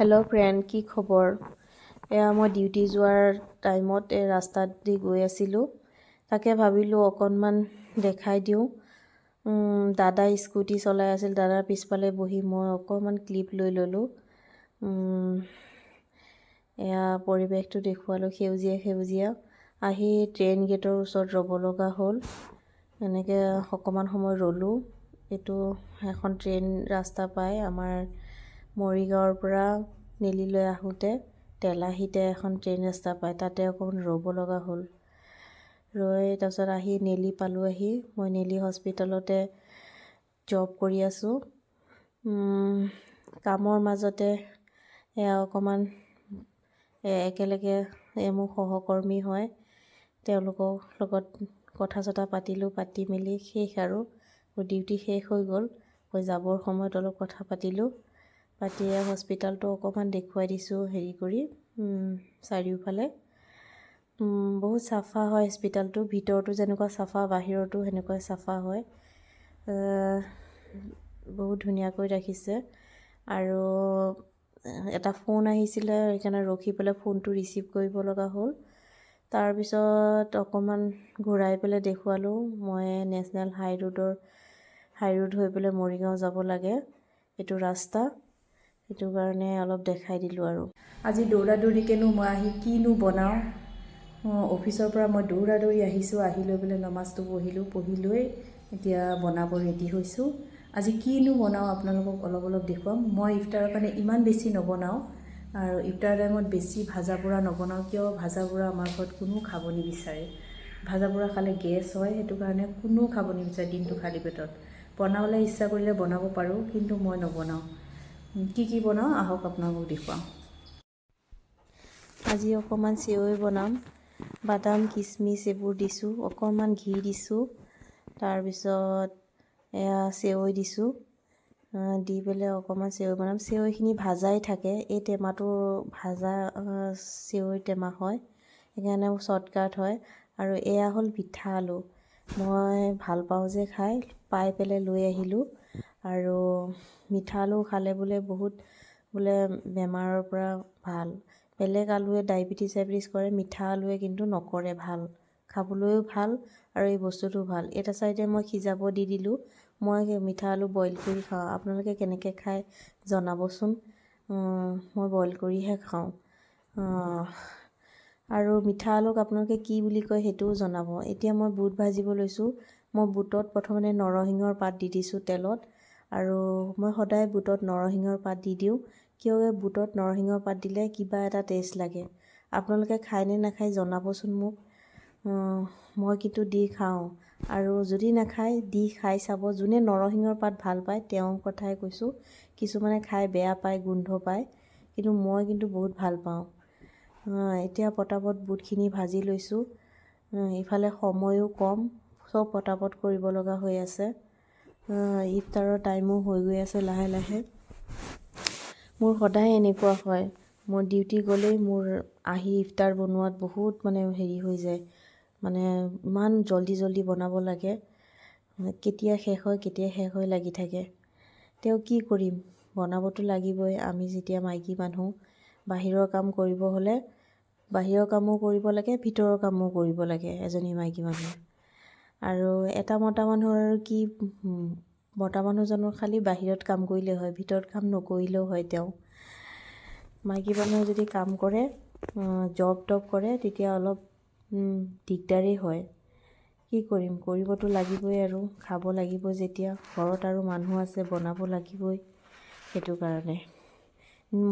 Hello' friend, কি খবৰ? মই ডিউটি যোৱাৰ টাইমত ৰাস্তাত দি গৈ আছিলোঁ। তাকে ভাবিলোঁ অকণমান দেখাই দিওঁ। দাদাই স্কুটি চলাই আছিল, দাদাৰ পিছফালে বহি মই অকণমান ক্লিপ লৈ ল'লোঁ। পৰিৱেশটো দেখুৱালোঁ, সেউজীয়া সেউজীয়া। আহি ট্ৰেইন গেটৰ ওচৰত ৰ'ব লগা হ'ল। এনেকৈ অকণমান সময় ৰ'লোঁ। এইটো এখন ট্ৰেইন ৰাস্তা পায় আমাৰ মৰিগাঁৱৰ পৰা নেলিলৈ আহোঁতে তেলাহীতে এখন ট্ৰেইন ৰাস্তা পায়, তাতে অকণমান ৰ'ব লগা হ'ল। তাৰপিছত আহি নেলি পালোঁ। মই নেলি হস্পিটেলতে জব কৰি আছোঁ। কামৰ মাজতে অকণমান একেলগে মোৰ সহকৰ্মী হয়, তেওঁলোকৰ লগত কথা চথা পাতিলোঁ। পাতি মেলি শেষ আৰু ডিউটি শেষ হৈ গ'ল। মই যাবৰ সময়ত অলপ কথা পাতিলোঁ। পাতি হস্পিটেলটো অকণমান দেখুৱাই দিছোঁ চাৰিওফালে। বহুত চাফা হয় হস্পিটেলটো, ভিতৰতো যেনেকুৱা চাফা বাহিৰতো সেনেকুৱাই চাফা হয়। বহুত ধুনীয়াকৈ ৰাখিছে। আৰু এটা ফোন আহিছিলে, সেইকাৰণে ৰখি পেলাই ফোনটো ৰিচিভ কৰিব লগা হ'ল। তাৰপিছত অকণমান ঘূৰাই পেলাই দেখুৱালোঁ। মই নেশ্যনেল হাইৰোড হৈ পেলাই মৰিগাঁও যাব লাগে, এইটো ৰাস্তা। সেইটো কাৰণে অলপ দেখাই দিলোঁ আৰু। আজি দৌৰা দৌৰিকেনো মই আহি কিনো বনাওঁ। অফিচৰ পৰা মই দৌৰা দৌৰি আহিছোঁ। আহি লৈ পেলাই নমাজটো পঢ়ি লৈ এতিয়া বনাব ৰেডি হৈছোঁ। আজি কিনো বনাওঁ আপোনালোকক অলপ দেখুৱাম। মই ইফতাৰৰ কাৰণে ইমান বেছি নবনাওঁ, আৰু ইফতাৰ টাইমত বেছি ভাজা পোৰা নবনাওঁ। কিয়? ভাজা পোৰা আমাৰ ঘৰত কোনো খাব নিবিচাৰে। ভাজা পোৰা খালে গেছ হয়, সেইটো কাৰণে কোনো খাব নিবিচাৰে দিনটো খালী পেটত। বনাবলৈ ইচ্ছা কৰিলে বনাব পাৰোঁ, কিন্তু মই নবনাওঁ। কি বনাওঁ আহক আপোনালোকক দেখুৱাওঁ। আজি অকণমান চেৱৈ বনাম। বাদাম কিচমিচ এইবোৰ দিছোঁ, অকণমান ঘি দিছোঁ। তাৰপিছত চেৱৈ দিছোঁ। দি পেলাই অকণমান চেৱৈ বনাম। চেৱৈখিনি ভাজাই থাকে। এই টেমাটো ভাজা চেৱৈ টেমা হয়, সেইকাৰণে শ্বৰ্টকাট হয়। আৰু এয়া হ'ল পিঠা আলু। মই ভাল পাওঁ যে খাই, পাই পেলাই লৈ আহিলোঁ। আৰু মিঠা আলু খালে বহুত বেমাৰৰ পৰা ভাল। বেলেগ আলুৱে ডায়েবেটিছ কৰে, মিঠা আলুৱে কিন্তু নকৰে ভাল। খাবলৈও ভাল আৰু এই বস্তুটো ভাল। এটা চাইডে মই সিজাব দি দিলোঁ। মই মিঠা আলু বইল কৰি খাওঁ। আপোনালোকে কেনেকৈ খায় জনাবচোন। মই বইল কৰিহে খাওঁ। আৰু মিঠা আলুক আপোনালোকে কি বুলি কয় সেইটোও জনাব। এতিয়া মই বুট ভাজিব লৈছোঁ। মই বুটত প্ৰথমতে নৰসিংহৰ পাত দি দিছোঁ তেলত। আৰু মই সদায় বুটত নৰসিংহৰ পাত দি দিওঁ। কিয় বুটত নৰসিংহৰ পাত দিলে কিবা এটা টেষ্ট লাগে। আপোনালোকে খায়নে নাখায় জনাবচোন মোক। মই কিন্তু দি খাওঁ, আৰু যদি নাখায় দি খাই চাব। যোনে নৰসিংহৰ পাত ভাল পায় তেওঁৰ কথাই কৈছোঁ। কিছুমানে খাই বেয়া পায়, গোন্ধ পায়, কিন্তু মই কিন্তু বহুত ভাল পাওঁ। এতিয়া পটাপট বুটখিনি ভাজি লৈছোঁ। ইফালে সময়ো কম, চব পটাপট কৰিব লগা হৈ আছে। ইফতাৰৰ টাইমো হৈ গৈ আছে লাহে লাহে। মোৰ সদায় এনেকুৱা হয়, মোৰ ডিউটি গ'লেই মোৰ আহি ইফতাৰ বনোৱাত বহুত হেৰি হৈ যায়। ইমান জল্দি বনাব লাগে। কেতিয়া শেষ হয় লাগি থাকে। তেওঁ কি কৰিম, বনাবতো লাগিবই। আমি যেতিয়া মাইকী মানুহ, বাহিৰৰ কাম কৰিব হ'লে বাহিৰৰ কামো কৰিব লাগে, ভিতৰৰ কামো কৰিব লাগে এজনী মাইকী মানুহ। আৰু এটা মতা মানুহৰ কি, মতা মানুহজনৰ খালি বাহিৰত কাম কৰিলে হয়, ভিতৰত কাম নকৰিলেও হয়। তেওঁ মাইকী মানুহে যদি কাম কৰে, জব কৰে, তেতিয়া অলপ দিগদাৰেই হয়। কি কৰিম, কৰিবতো লাগিবই আৰু খাব লাগিব যেতিয়া। ঘৰত আৰু মানুহ আছে, বনাব লাগিবই। সেইটো কাৰণে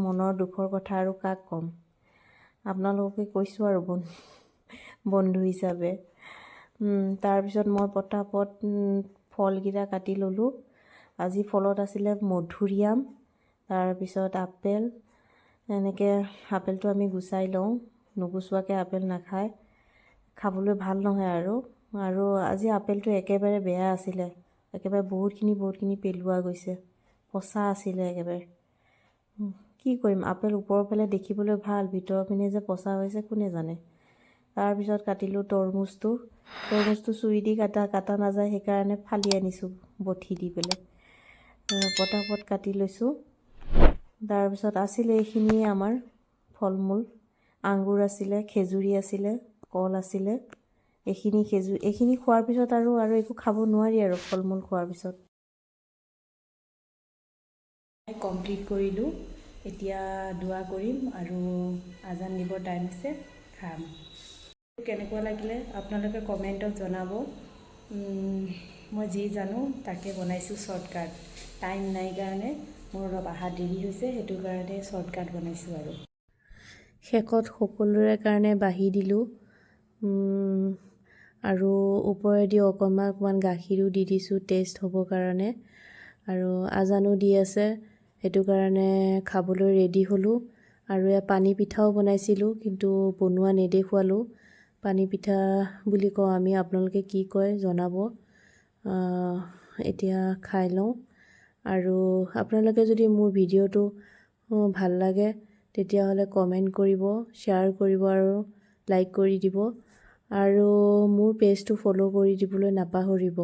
মনৰ দুখৰ কথা আৰু কাক ক'ম, আপোনালোককে কৈছোঁ আৰু বন্ধু হিচাপে। তাৰপিছত মই পটাপট ফলকেইটা কাটি ল'লোঁ। আজি ফলত আছিলে মধুৰিআম, তাৰপিছত আপেল। এনেকৈ আপেলটো আমি গুচাই লওঁ, নুগুচোৱাকৈ আপেল নাখায়, খাবলৈ ভাল নহয়। আৰু আজি আপেলটো একেবাৰে বেয়া আছিলে, একেবাৰে বহুতখিনি পেলোৱা গৈছে, পচা আছিলে একেবাৰে। কি কৰিম, আপেল ওপৰৰ ফালে দেখিবলৈ ভাল, ভিতৰৰ পিনে যে পচা হৈছে কোনে জানে। তাৰপিছত কাটিলোঁ তৰমুজটো চুৰি দি কাটা নাযায়, সেইকাৰণে ফালি আনিছোঁ বঠি দি পেলাই। পটাপট কাটি লৈছোঁ। তাৰপিছত আছিলে এইখিনিয়ে আমাৰ ফল মূল, আঙুৰ আছিলে, খেজুৰি আছিলে, কল আছিলে। এইখিনি খোৱাৰ পিছত আৰু একো খাব নোৱাৰি আৰু ফল মূল খোৱাৰ পিছত। কমপ্লিট কৰিলোঁ। এতিয়া দোৱা কৰিম আৰু আজান দিবৰ টাইম হৈছে, খাম। কেনেকুৱা লাগিলে আপোনালোকে কমেণ্টত জনাব। মই যি জানো তাকে বনাইছোঁ শ্বৰ্টকাট। টাইম নাই কাৰণে মোৰ অলপ অহা দেৰি হৈছে, সেইটো কাৰণে শ্বৰ্টকাট বনাইছোঁ আৰু। শেষত সকলোৰে কাৰণে বাঢ়ি দিলোঁ আৰু ওপৰেদি অকণমান গাখীৰো দি দিছোঁ টেষ্ট হ'বৰ কাৰণে। আৰু আজানো দি আছে, সেইটো কাৰণে খাবলৈ ৰেডি হ'লোঁ। আৰু পানী পিঠাও বনাইছিলোঁ, কিন্তু বনোৱা নেদেখুৱালোঁ। পানী পিঠা বুলি কওঁ আমি, আপোনালোকে কি কয় জনাব। এতিয়া খাই লওঁ। আৰু আপোনালোকে যদি মোৰ ভিডিঅ'টো ভাল লাগে তেতিয়াহ'লে কমেণ্ট কৰিব, শ্বেয়াৰ কৰিব আৰু লাইক কৰি দিব। আৰু মোৰ পেজটো ফ'ল' কৰি দিবলৈ নাপাহৰিব।